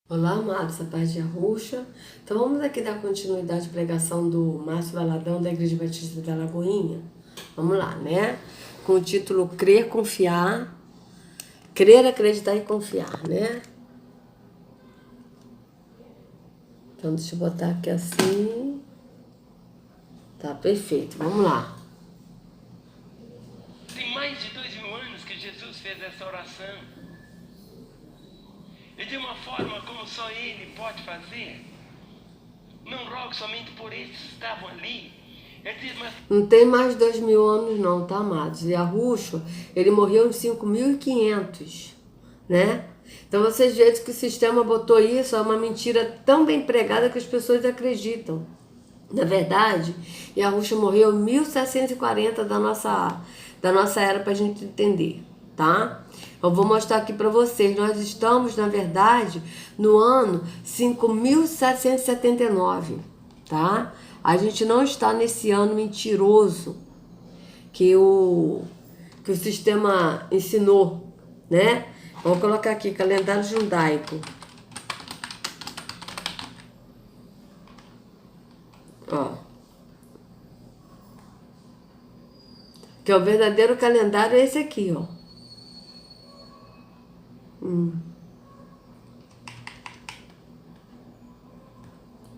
Olá, amados, a paz de Arruxa. Então vamos aqui dar continuidade à pregação do Márcio Valadão da Igreja Batista da Lagoinha. Vamos lá, né? Com o título Crer, Confiar. Crer, acreditar e confiar, né? Então deixa eu botar aqui assim. Tá, perfeito. Vamos lá. Tem mais de 2000 anos que Jesus fez essa oração. E de uma forma como só Ele pode fazer. Não rogo somente por esses que estavam ali. Ele diz, mas Não tem mais de 2000 anos não, tá, amados? E Arruxo, ele morreu em 5500, né? Então vocês veem que o sistema botou isso, é uma mentira tão bem pregada que as pessoas acreditam. Na verdade, Arruxo morreu em 1740 da nossa era, para a gente entender, tá? Eu vou mostrar aqui para vocês. Nós estamos, na verdade, no ano 5779, tá? A gente não está nesse ano mentiroso que o sistema ensinou, né? Vou colocar aqui calendário judaico. Ó. Que é o verdadeiro calendário, é esse aqui, ó.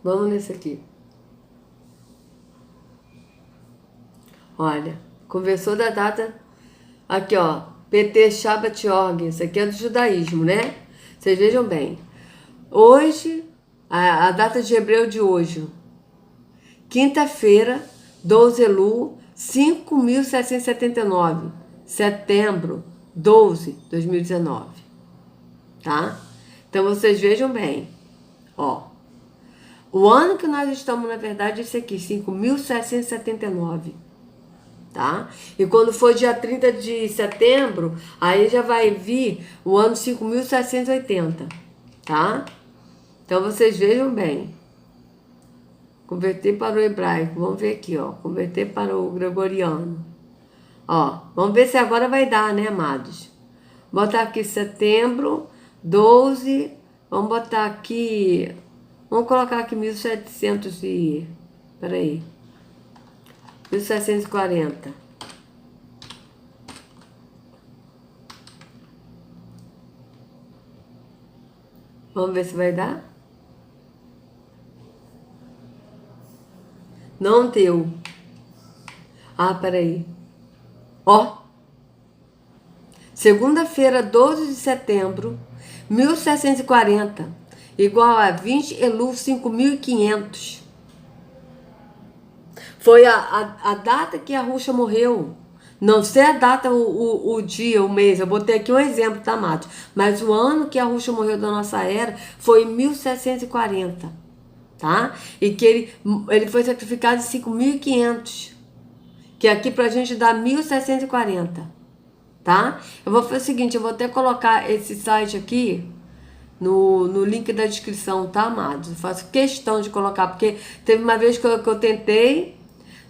Vamos nesse aqui. Olha, conversou da data. Aqui, ó. PT Shabbat Org. Isso aqui é do judaísmo, né? Vocês vejam bem. Hoje, a data de hebreu de hoje. Quinta-feira, 12 Elu, 5.779. Setembro 12, 2019. Tá? Então vocês vejam bem. Ó. O ano que nós estamos, na verdade, é esse aqui, 5.779. Tá? E quando for dia 30 de setembro, aí já vai vir o ano 5.780. Tá? Então vocês vejam bem. Converter para o hebraico. Vamos ver aqui, ó. Converter para o gregoriano. Ó, vamos ver se agora vai dar, né, amados? Botar aqui setembro, 12. Vamos botar aqui. Vamos colocar aqui 1700 e. Peraí. 1740. Vamos ver se vai dar? Não deu. Ah, peraí. Ó. Segunda-feira, 12 de setembro, 1740. Igual a 20 Elu 5500. Foi a data que a Ruxa morreu. Não sei a data, o dia, o mês. Eu botei aqui um exemplo, tá, Mato? Mas o ano que a Ruxa morreu da nossa era foi em 1740, tá? E que ele foi sacrificado em 5500. Que aqui pra gente dá 1740, tá? Eu vou fazer o seguinte, eu vou até colocar esse site aqui no link da descrição, tá, amados? Eu faço questão de colocar, porque teve uma vez que eu tentei,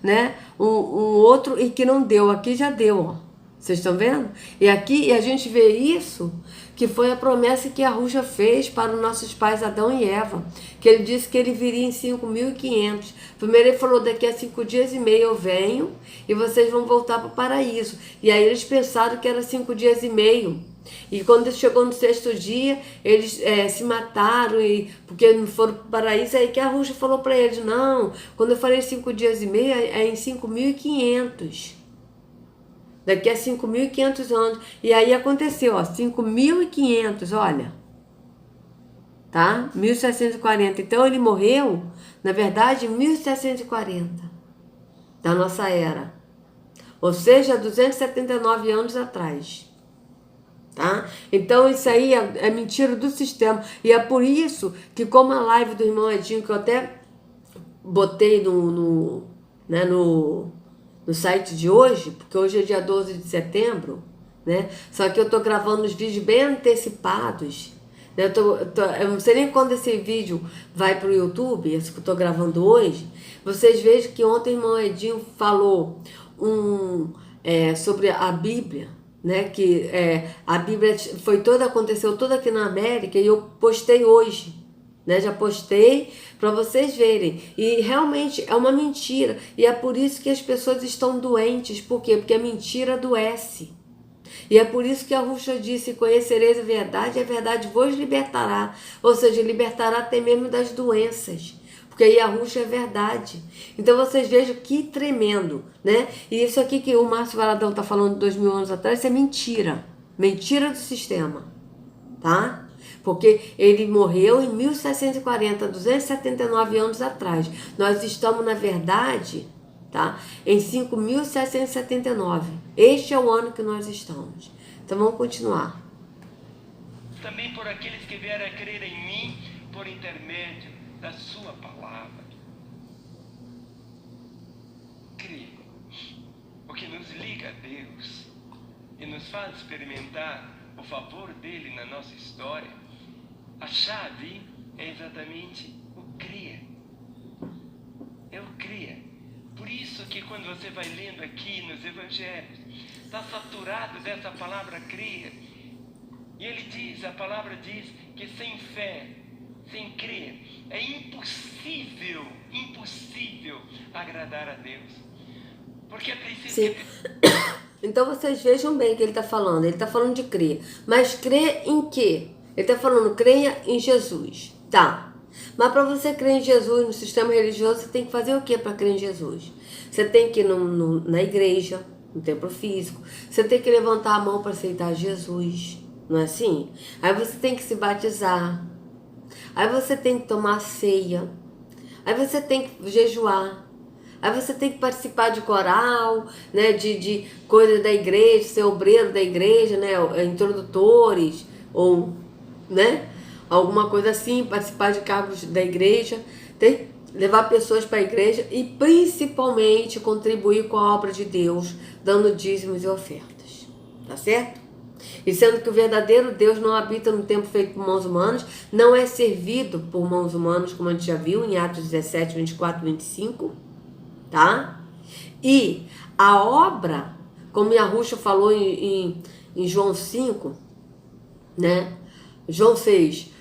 né, um outro e que não deu. Aqui já deu, ó. Vocês estão vendo? E aqui a gente vê isso, que foi a promessa que a Ruxa fez para os nossos pais Adão e Eva, que ele disse que ele viria em 5500. Primeiro ele falou, daqui a 5 dias e meio eu venho e vocês vão voltar para o paraíso. E aí eles pensaram que era 5 dias e meio. E quando chegou no sexto dia, eles se mataram, porque não foram para o paraíso. Aí que a Ruxa falou para eles, não, quando eu falei 5 dias e meio, é em 5500. Daqui a 5.500 anos. E aí aconteceu, ó, 5.500, olha. Tá? 1740. Então ele morreu, na verdade, em 1740. Da nossa era. Ou seja, 279 anos atrás. Tá? Então isso aí é mentira do sistema. E é por isso que, como a live do irmão Edinho, que eu até botei no site de hoje, porque hoje é dia 12 de setembro, né? Só que eu tô gravando os vídeos bem antecipados, né? Eu não sei nem quando esse vídeo vai pro YouTube, esse que eu tô gravando hoje. Vocês vejam que ontem o irmão Edinho falou sobre a Bíblia, né? Que a Bíblia aconteceu toda aqui na América e eu postei hoje, né? Já postei para vocês verem. E realmente é uma mentira. E é por isso que as pessoas estão doentes. Por quê? Porque a mentira adoece. E é por isso que a Ruxa disse: conhecereis a verdade, e a verdade vos libertará. Ou seja, libertará até mesmo das doenças. Porque aí a Ruxa é verdade. Então vocês vejam que tremendo, né? E isso aqui que o Márcio Valadão está falando 2000 anos atrás, isso é mentira. Mentira do sistema, tá? Porque ele morreu em 1740, 279 anos atrás. Nós estamos, na verdade, tá? Em 5.779. Este é o ano que nós estamos. Então vamos continuar. Também por aqueles que vieram a crer em mim por intermédio da sua palavra. Crer. O que nos liga a Deus e nos faz experimentar o favor dele na nossa história, a chave é exatamente o crer. É o crer. Por isso que quando você vai lendo aqui nos evangelhos, está saturado dessa palavra crer. E ele diz, a palavra diz que sem fé, sem crer, é impossível agradar a Deus. Porque é preciso... Sim. Então vocês vejam bem o que ele está falando. Ele está falando de crer. Mas crer em quê? Ele está falando, creia em Jesus. Tá. Mas para você crer em Jesus no sistema religioso, você tem que fazer o que para crer em Jesus? Você tem que ir na igreja, no templo físico. Você tem que levantar a mão para aceitar Jesus. Não é assim? Aí você tem que se batizar. Aí você tem que tomar ceia. Aí você tem que jejuar. Aí você tem que participar de coral, né, de coisa da igreja, ser obreiro da igreja, né, introdutores, ou, né, alguma coisa assim, participar de cargos da igreja, tem que levar pessoas para a igreja e principalmente contribuir com a obra de Deus, dando dízimos e ofertas, tá certo? E sendo que o verdadeiro Deus não habita no templo feito por mãos humanas, não é servido por mãos humanas, como a gente já viu em Atos 17, 24, 25, tá? E a obra, como a Ruxa falou em João 5, né? João 6,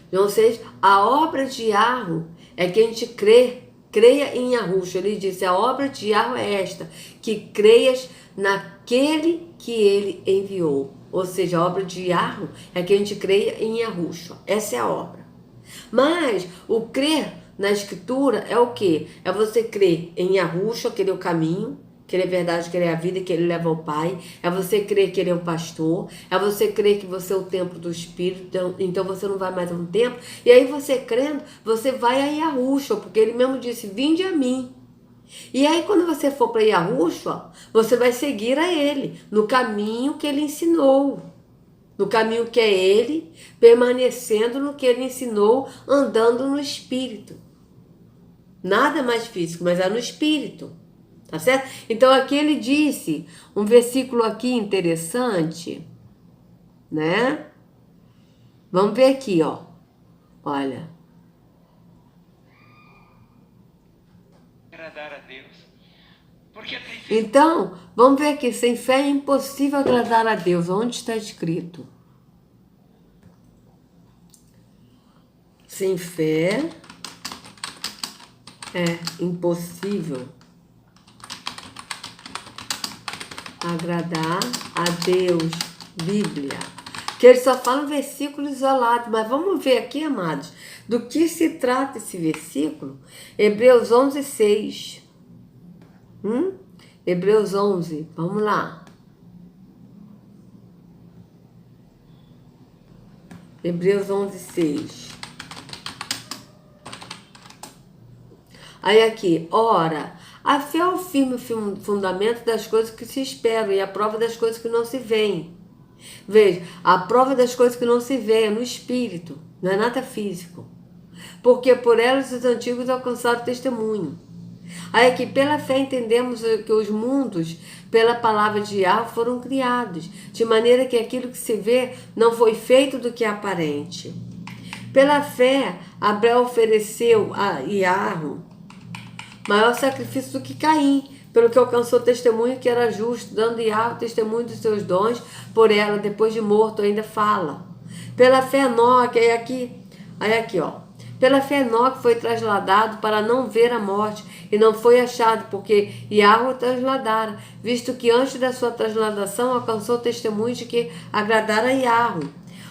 a obra de Yahweh é que a gente creia em Yahushua. Ele disse, a obra de Yahweh é esta, que creias naquele que ele enviou. Ou seja, a obra de Yahweh é que a gente creia em Yahushua. Essa é a obra. Mas o crer na escritura é o quê? É você crer em Yahushua, que ele é o caminho, que ele é verdade, que ele é a vida, que ele leva ao Pai. É você crer que ele é o pastor. É você crer que você é o templo do Espírito. Então você não vai mais a um templo. E aí você crendo, você vai a Yahushua, porque ele mesmo disse, vinde a mim. E aí quando você for para Yahushua, você vai seguir a ele, no caminho que ele ensinou. No caminho que é ele, permanecendo no que ele ensinou, andando no Espírito. Nada mais físico, mas é no Espírito. Tá certo? Então aqui ele disse, um versículo aqui interessante, né? Vamos ver aqui, ó. Olha. Agradar a Deus. Porque é preciso... Então, vamos ver aqui, sem fé é impossível agradar a Deus. Onde está escrito? Sem fé é impossível agradar a Deus. Bíblia. Que ele só fala um versículo isolado. Mas vamos ver aqui, amados, do que se trata esse versículo. Hebreus 11, 6. Hebreus 11. Vamos lá. Hebreus 11, 6. Aí aqui, ora, a fé é o firme fundamento das coisas que se esperam e a prova das coisas que não se veem. Veja, a prova das coisas que não se veem é no espírito, não é nada físico. Porque por elas os antigos alcançaram testemunho. Aí aqui, pela fé entendemos que os mundos, pela palavra de Yahweh, foram criados, de maneira que aquilo que se vê não foi feito do que é aparente. Pela fé, Abel ofereceu a Yahweh maior sacrifício do que Caim, pelo que alcançou testemunho que era justo, dando Yahweh testemunho dos seus dons por ela, depois de morto ainda fala. Pela fé Enoque, aí aqui, ó. Pela fé Enoque foi trasladado para não ver a morte, e não foi achado, porque Yahweh o trasladara, visto que antes da sua trasladação alcançou testemunho de que agradara a Yahweh.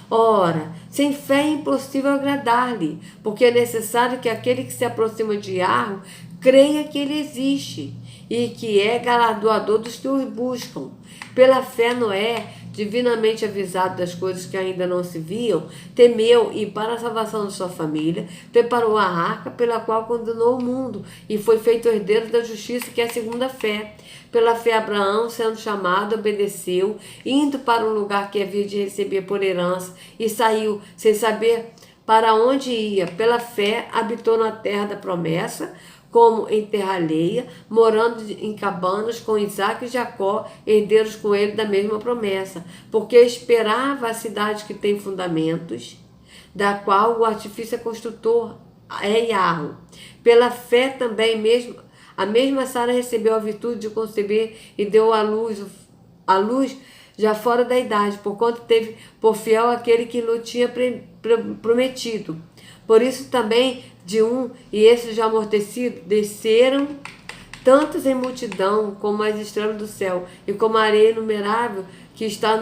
Ora, sem fé é impossível agradar-lhe, porque é necessário que aquele que se aproxima de Yahweh creia que ele existe e que é galardoador dos que o buscam. Pela fé, Noé, divinamente avisado das coisas que ainda não se viam, temeu e, para a salvação de sua família, preparou a arca pela qual condenou o mundo e foi feito herdeiro da justiça, que é a segunda fé. Pela fé, Abraão, sendo chamado, obedeceu, indo para um lugar que havia de receber por herança, e saiu sem saber para onde ia. Pela fé, habitou na terra da promessa, como em terra alheia, morando em cabanas com Isaque e Jacó, herdeiros com ele da mesma promessa, porque esperava a cidade que tem fundamentos, da qual o artifício construtor é Yahweh. Pela fé também mesmo, a mesma Sara recebeu a virtude de conceber e deu à luz já fora da idade, porquanto teve por fiel aquele que lhe tinha prometido. Por isso também de um, e esse já amortecido, desceram tantos em multidão como as estrelas do céu e como a areia inumerável que está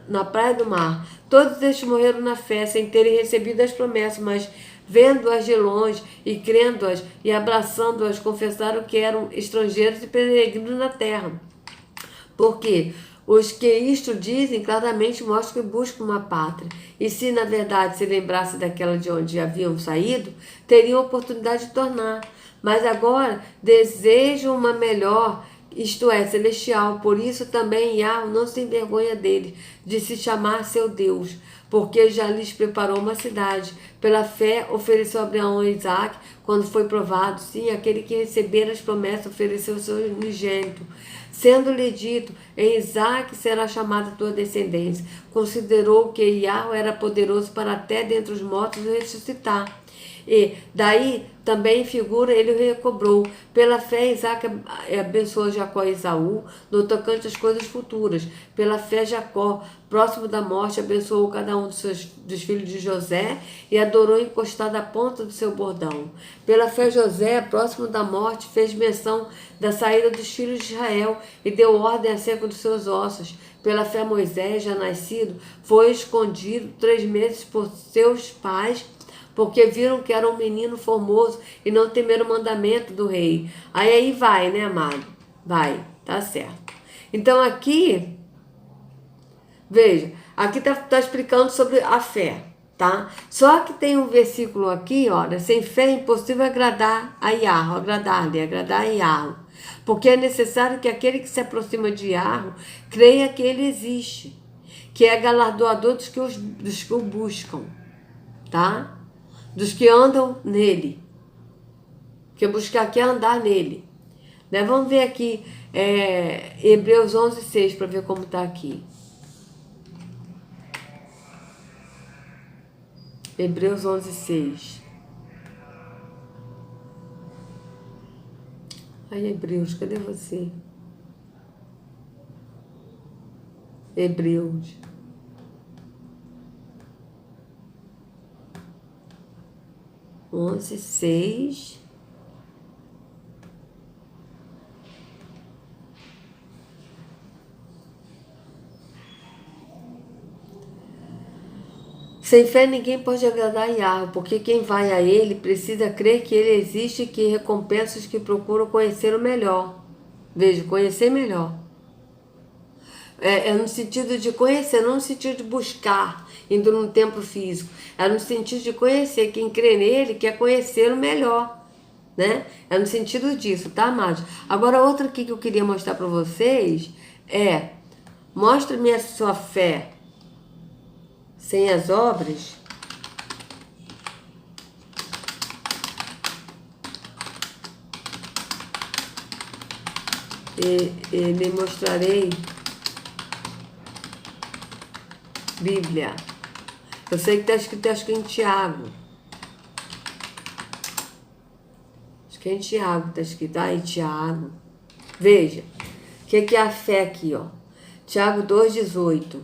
na praia do mar. Todos estes morreram na fé, sem terem recebido as promessas, mas vendo-as de longe e crendo-as e abraçando-as, confessaram que eram estrangeiros e peregrinos na terra. Porque os que isto dizem claramente mostram que buscam uma pátria. E se na verdade se lembrassem daquela de onde haviam saído, teriam oportunidade de tornar. Mas agora desejam uma melhor, isto é, celestial. Por isso também Yahweh não se envergonha deles, de se chamar seu Deus, porque já lhes preparou uma cidade. Pela fé ofereceu Abraão a Isaque, quando foi provado. Sim, aquele que recebera as promessas ofereceu seu unigênito. Sendo-lhe dito, em Isaque será chamada tua descendência. Considerou que Yahweh era poderoso para até dentre os mortos ressuscitar. E daí também figura, ele o recobrou. Pela fé, Isaque abençoou Jacó e Esaú no tocante às coisas futuras. Pela fé, Jacó, próximo da morte, abençoou cada um dos filhos de José e adorou encostado à ponta do seu bordão. Pela fé, José, próximo da morte, fez menção da saída dos filhos de Israel e deu ordem acerca dos seus ossos. Pela fé, Moisés, já nascido, foi escondido 3 meses por seus pais, porque viram que era um menino formoso e não temeram o mandamento do rei. Aí vai, né, amado? Vai, tá certo. Então aqui, veja, aqui tá explicando sobre a fé, tá? Só que tem um versículo aqui, olha, sem fé é impossível agradar a Yahweh, agradar a Yahweh. Porque é necessário que aquele que se aproxima de Yahweh creia que ele existe, que é galardoador dos que o buscam, tá? Dos que andam nele. Que buscar aqui é andar nele. Né? Vamos ver aqui Hebreus 11:6 para ver como está aqui. Hebreus 11:6. Ai, Hebreus, cadê você? Hebreus. Onze, 6. Sem fé ninguém pode agradar a Yahweh, porque quem vai a ele precisa crer que ele existe e que recompensa os que procuram conhecer o melhor. Veja, conhecer melhor. É no sentido de conhecer, não no sentido de buscar, indo num templo físico. É no sentido de conhecer. Quem crê nele quer conhecer o melhor, né? É no sentido disso, tá, amados? Agora, outra aqui que eu queria mostrar para vocês é: mostra-me a sua fé sem as obras, e lhe mostrarei Bíblia. Eu sei que está escrito, acho que em Tiago. Acho que é em Tiago está escrito. Em Tiago. Veja, o que é a fé aqui, ó? Tiago 2,18.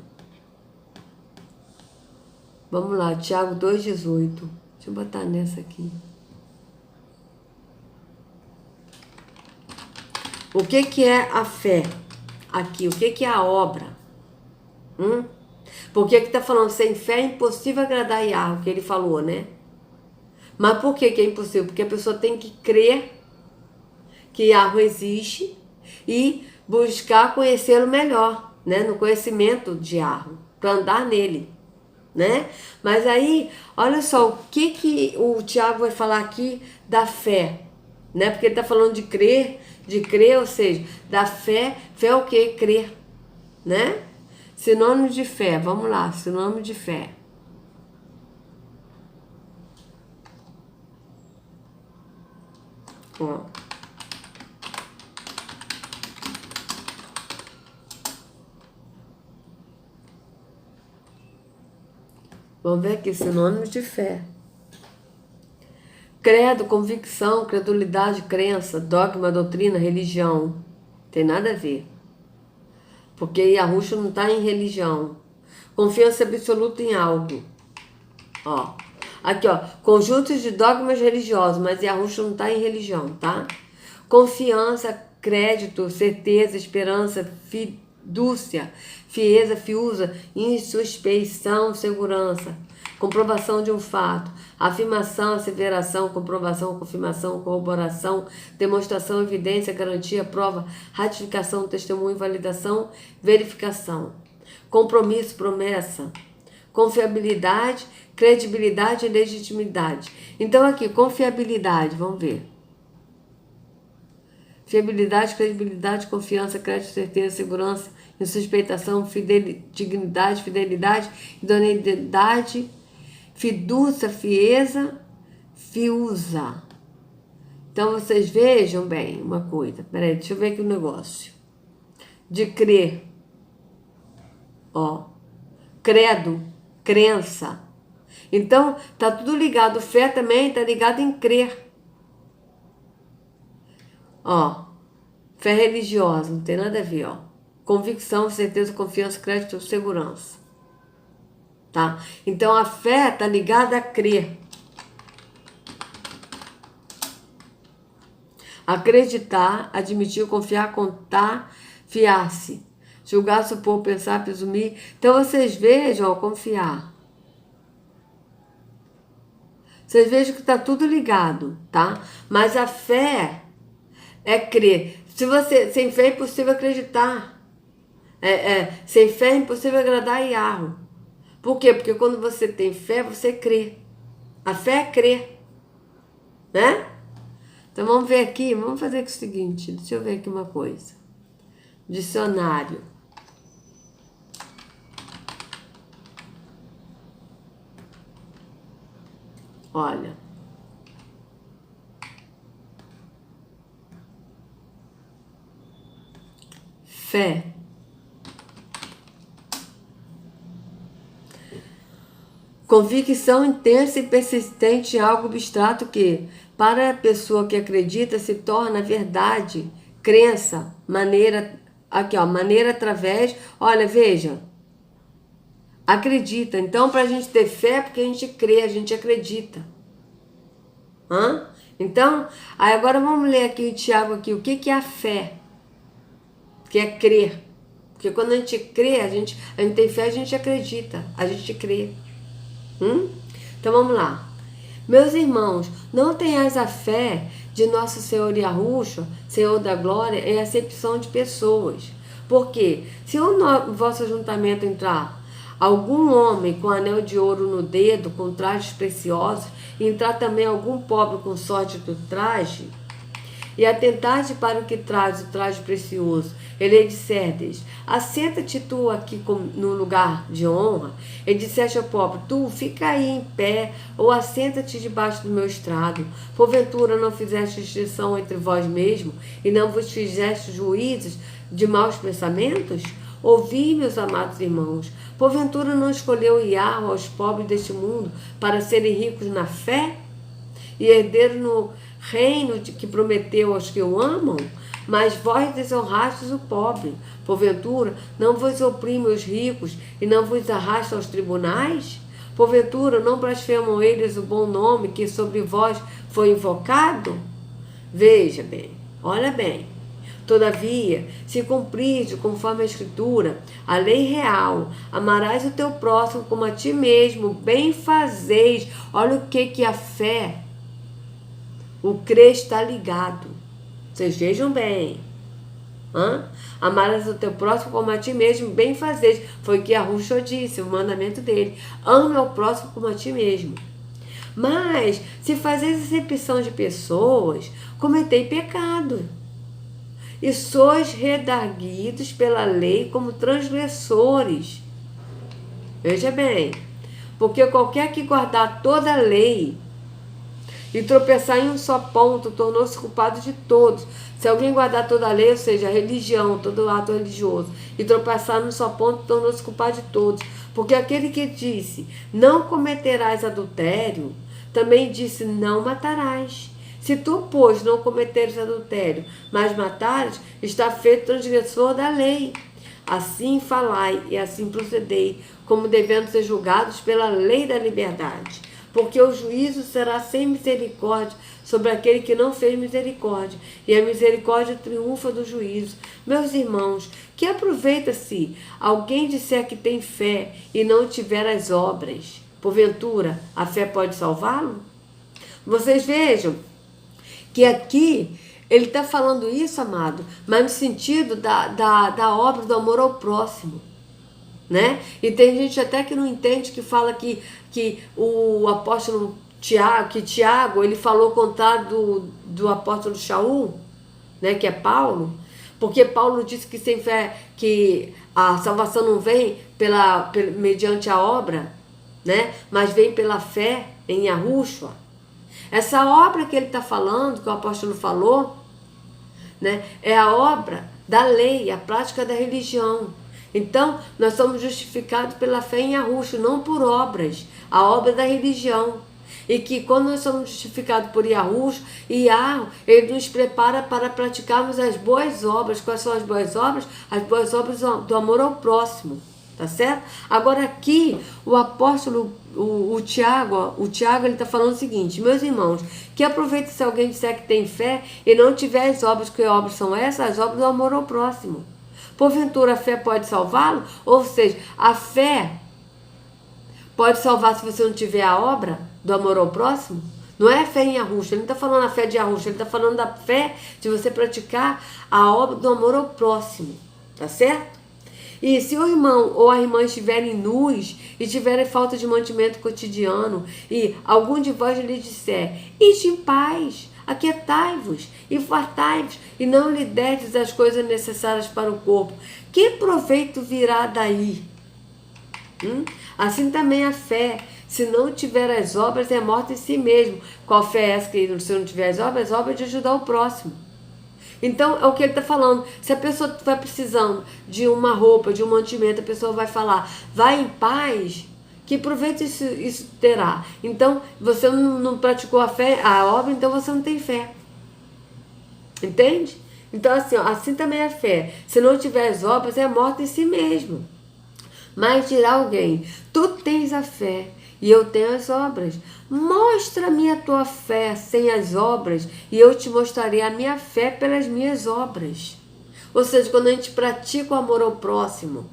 Vamos lá, Tiago 2,18. Deixa eu botar nessa aqui. O que é a fé? Aqui, o que é a obra? Por que está falando sem fé é impossível agradar Yahweh, que ele falou, né? Mas por que é impossível? Porque a pessoa tem que crer que Yahweh existe e buscar conhecê-lo melhor, né? No conhecimento de Yahweh, para andar nele, né? Mas aí, olha só, o que o Tiago vai falar aqui da fé, né? Porque ele está falando de crer, ou seja, da fé. Fé é o quê? Crer, né? Sinônimo de fé, vamos lá, sinônimo de fé. Ó. Vamos ver aqui, sinônimos de fé. Credo, convicção, credulidade, crença, dogma, doutrina, religião. Tem nada a ver. Porque Yahushua não está em religião. Confiança absoluta em algo. Ó. Aqui, ó. Conjuntos de dogmas religiosos, mas Yahushua não está em religião, tá? Confiança, crédito, certeza, esperança, fidúcia, fieza, fiusa, insuspeição, segurança, comprovação de um fato, afirmação, asseveração, comprovação, confirmação, corroboração, demonstração, evidência, garantia, prova, ratificação, testemunho, validação, verificação, compromisso, promessa, confiabilidade, credibilidade e legitimidade. Então aqui, confiabilidade, vamos ver. Fiabilidade, credibilidade, confiança, crédito, certeza, segurança, insuspeitação, dignidade, fidelidade, idoneidade, fidúcia, fieza, fiusa. Então vocês vejam bem uma coisa. Peraí, deixa eu ver aqui o negócio. De crer. Ó. Credo, crença. Então, tá tudo ligado. Fé também tá ligado em crer. Ó, fé religiosa, não tem nada a ver, ó. Convicção, certeza, confiança, crédito, segurança. Tá? Então a fé tá ligada a crer. Acreditar, admitir, confiar, contar, fiar-se. Julgar, supor, pensar, presumir. Então vocês vejam, ó, confiar. Vocês vejam que tá tudo ligado, tá? Mas a fé é crer. Sem fé é impossível acreditar. Sem fé é impossível agradar a Yahweh. Por quê? Porque quando você tem fé, você crê. A fé é crer. Né? Então vamos ver aqui, vamos fazer aqui o seguinte. Deixa eu ver aqui uma coisa. Dicionário. Olha. Fé. Convicção intensa e persistente em algo abstrato que, para a pessoa que acredita, se torna verdade, crença, maneira, aqui ó, maneira através, olha, veja, acredita. Então, para a gente ter fé, porque a gente crê, a gente acredita. Então, aí agora vamos ler aqui o Tiago aqui, o que é a fé? Que é crer. Porque quando a gente crê, a gente tem fé, a gente acredita, a gente crê. Então vamos lá. Meus irmãos, não tenhais a fé de nosso Senhor Yahushua, Senhor da glória, em acepção de pessoas. Porque se no vosso ajuntamento entrar algum homem com anel de ouro no dedo, com trajes preciosos, e entrar também algum pobre com sorte do traje, e atentaste para o que traz o traje precioso, ele disserdes, assenta-te tu aqui no lugar de honra, e disseste ao pobre, tu fica aí em pé, ou assenta-te debaixo do meu estrado, porventura não fizeste distinção entre vós mesmo, e não vos fizeste juízes de maus pensamentos? Ouvi, meus amados irmãos, porventura não escolheu Yahweh aos pobres deste mundo para serem ricos na fé e herdeiros no reino que prometeu aos que o amam? Mas vós desonrastes o pobre. Porventura, não vos oprime os ricos e não vos arrasta aos tribunais? Porventura, não blasfemam eles o bom nome que sobre vós foi invocado? Veja bem, olha bem. Todavia, se cumpride conforme a Escritura, a lei real, amarás o teu próximo como a ti mesmo, bem fazeis. Olha o que a fé, o crer está ligado. Vocês vejam bem. Amarás o teu próximo como a ti mesmo, bem fazeis. Foi o que Yahushua disse, o mandamento dele. Ama o próximo como a ti mesmo. Mas, se fazeis acepção de pessoas, cometei pecado. E sois redarguidos pela lei como transgressores. Veja bem, porque qualquer que guardar toda a lei e tropeçar em um só ponto, tornou-se culpado de todos. Se alguém guardar toda a lei, ou seja, a religião, todo ato religioso, e tropeçar num só ponto, tornou-se culpado de todos. Porque aquele que disse, não cometerás adultério, também disse, não matarás. Se tu, pois, não cometeres adultério, mas matares, está feito transgressor da lei. Assim falai e assim procedei, como devendo ser julgados pela lei da liberdade. Porque o juízo será sem misericórdia sobre aquele que não fez misericórdia, e a misericórdia triunfa do juízo. Meus irmãos, que aproveita-se alguém disser que tem fé e não tiver as obras? Porventura, a fé pode salvá-lo? Vocês vejam que aqui ele está falando isso, amado, mas no sentido da obra do amor ao próximo. Né? E tem gente até que não entende, que fala que o apóstolo Tiago, ele falou o contrário do apóstolo Shaul, né, que é Paulo, porque Paulo disse que sem fé, que a salvação não vem mediante a obra, né, mas vem pela fé em Yahushua. Essa obra que ele está falando, que o apóstolo falou, né, é a obra da lei, a prática da religião. Então, nós somos justificados pela fé em Yahushua, não por obras, a obra da religião. E que quando nós somos justificados por Yahushua, ele nos prepara para praticarmos as boas obras. Quais são as boas obras? As boas obras do amor ao próximo, tá certo? Agora aqui, o apóstolo, o Tiago, ele está falando o seguinte: meus irmãos, que aproveite se alguém disser que tem fé e não tiver as obras. Que obras são essas? As obras do amor ao próximo. Porventura, a fé pode salvá-lo? Ou seja, a fé pode salvar se você não tiver a obra do amor ao próximo? Não é a fé em Yahushua, ele não está falando a fé de Yahushua, ele está falando da fé de você praticar a obra do amor ao próximo, tá certo? E se o irmão ou a irmã estiverem nus e tiverem falta de mantimento cotidiano, e algum de vós lhe disser, ide em paz, aquietai-vos e fartai-vos, e não lhe derdes as coisas necessárias para o corpo, que proveito virá daí? Assim também a fé, se não tiver as obras, é morta em si mesmo. Qual fé é essa que, se não tiver as obras de ajudar o próximo? Então, é o que ele está falando. Se a pessoa estiver precisando de uma roupa, de um mantimento, a pessoa vai falar, vai em paz, que proveito isso terá? Então, você não praticou a obra, então você não tem fé. Entende? Então, assim também a fé. Se não tiver as obras, é morta em si mesmo. Mas dirá alguém, tu tens a fé e eu tenho as obras. Mostra-me a tua fé sem as obras e eu te mostrarei a minha fé pelas minhas obras. Ou seja, quando a gente pratica o amor ao próximo,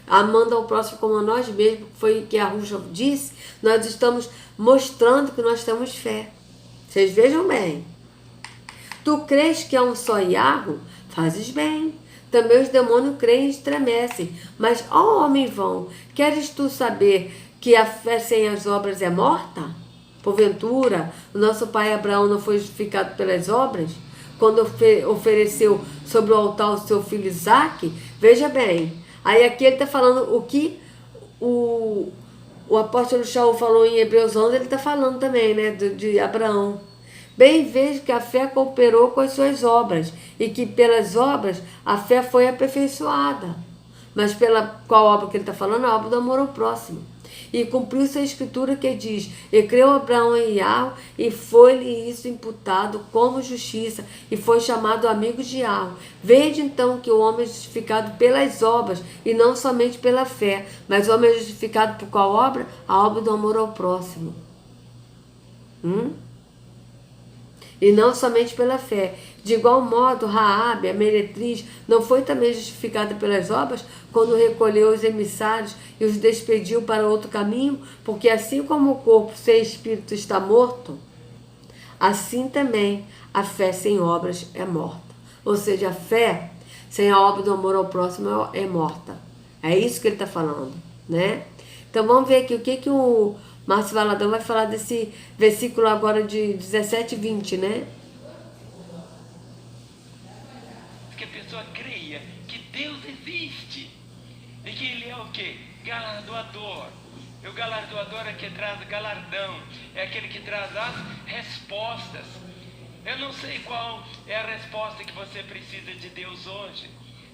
amando ao próximo como a nós mesmos, foi o que a Yahushua disse, nós estamos mostrando que nós temos fé. Vocês vejam bem. Tu crês que há um só Yahu? Fazes bem. Também os demônios creem e estremecem. Mas, ó homem vão, queres tu saber que a fé sem as obras é morta? Porventura, o nosso pai Abraão não foi justificado pelas obras? Quando ofereceu sobre o altar o seu filho Isaque? Veja bem, aí aqui ele está falando o que o apóstolo Shaul falou em Hebreus 11, ele está falando também, né, de Abraão. Bem vejo que a fé cooperou com as suas obras, e que pelas obras a fé foi aperfeiçoada. Mas pela qual obra que ele está falando? A obra do amor ao próximo. E cumpriu-se a escritura que diz: e creu Abraão em Yahweh, e foi-lhe isso imputado como justiça, e foi chamado amigo de Yahweh. Vede então que o homem é justificado pelas obras, e não somente pela fé. Mas o homem é justificado por qual obra? A obra do amor ao próximo. E não somente pela fé. De igual modo, Raabe, a meretriz, não foi também justificada pelas obras quando recolheu os emissários e os despediu para outro caminho? Porque assim como o corpo sem espírito está morto, assim também a fé sem obras é morta. Ou seja, a fé sem a obra do amor ao próximo é morta. É isso que ele está falando, né? Então vamos ver aqui o que o Márcio Valadão vai falar desse versículo agora de 17 e 20, né? Que a pessoa creia que Deus existe e que Ele é o quê? Galardoador. E o galardoador é que traz galardão, é aquele que traz as respostas. Eu não sei qual é a resposta que você precisa de Deus hoje.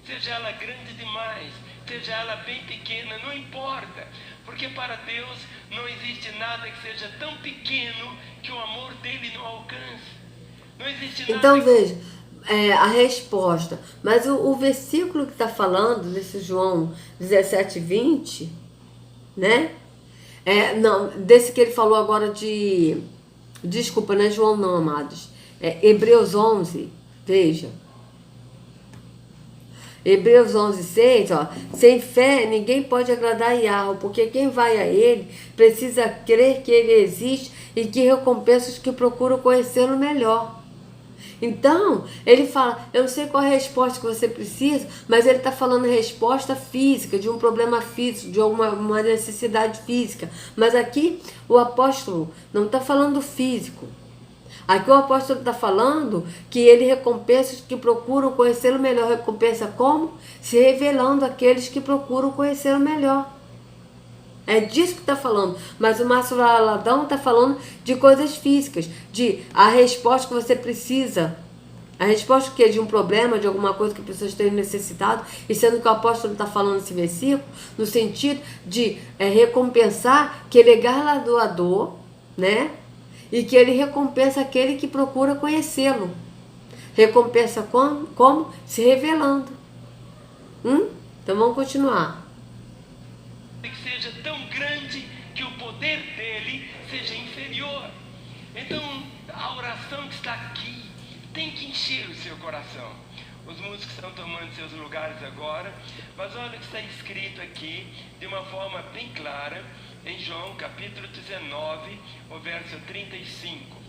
Seja ela grande demais, seja ela bem pequena, não importa. Porque para Deus não existe nada que seja tão pequeno que o amor dele não alcance. Não existe nada. Então veja, a resposta. Mas o versículo que está falando, desse João 17, 20, né? Não, desse que ele falou agora de... Desculpa, não é João não, amados. Hebreus 11, veja. Hebreus 11, 6, ó. Sem fé ninguém pode agradar a Yahweh, porque quem vai a ele precisa crer que ele existe e que recompensa os que procuram conhecê-lo melhor. Então, ele fala, eu não sei qual é a resposta que você precisa, mas ele está falando resposta física, de um problema físico, de uma necessidade física. Mas aqui o apóstolo não está falando físico. Aqui o apóstolo está falando que ele recompensa os que procuram conhecê-lo melhor. Recompensa como? Se revelando àqueles que procuram conhecê-lo melhor. É disso que está falando. Mas o Márcio Valadão está falando de coisas físicas, de a resposta que você precisa. A resposta que é de um problema, de alguma coisa que a pessoa esteja necessitado, e sendo que o apóstolo está falando nesse versículo, no sentido de recompensar que ele é galardoador, né? E que ele recompensa aquele que procura conhecê-lo. Recompensa como? Se revelando. Então vamos continuar. Que seja tão grande que o poder dele seja inferior. Então a oração que está aqui tem que encher o seu coração. Os músicos estão tomando seus lugares agora, mas olha o que está escrito aqui de uma forma bem clara em João capítulo 19, o verso 35.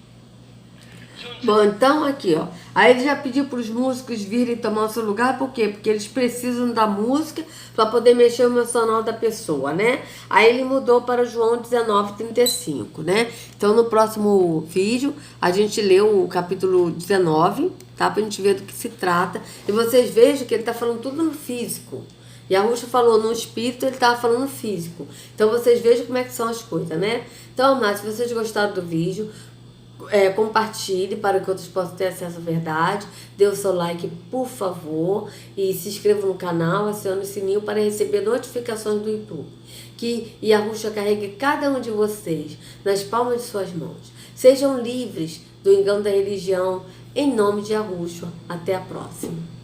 Bom, então aqui, ó. Aí ele já pediu para os músicos virem tomar o seu lugar, por quê? Porque eles precisam da música para poder mexer o emocional da pessoa, né? Aí ele mudou para João 19, 35, né? Então no próximo vídeo a gente lê o capítulo 19, tá? Pra gente ver do que se trata. E vocês vejam que ele tá falando tudo no físico. E a Ruxa falou no espírito, ele estava falando físico. Então vocês vejam como é que são as coisas, né? Então, mas se vocês gostaram do vídeo, compartilhe para que outros possam ter acesso à verdade. Dê o seu like, por favor. E se inscreva no canal, acione o sininho para receber notificações do YouTube. E a Ruxa carregue cada um de vocês nas palmas de suas mãos. Sejam livres do engano da religião, em nome de Yahushua. Até a próxima.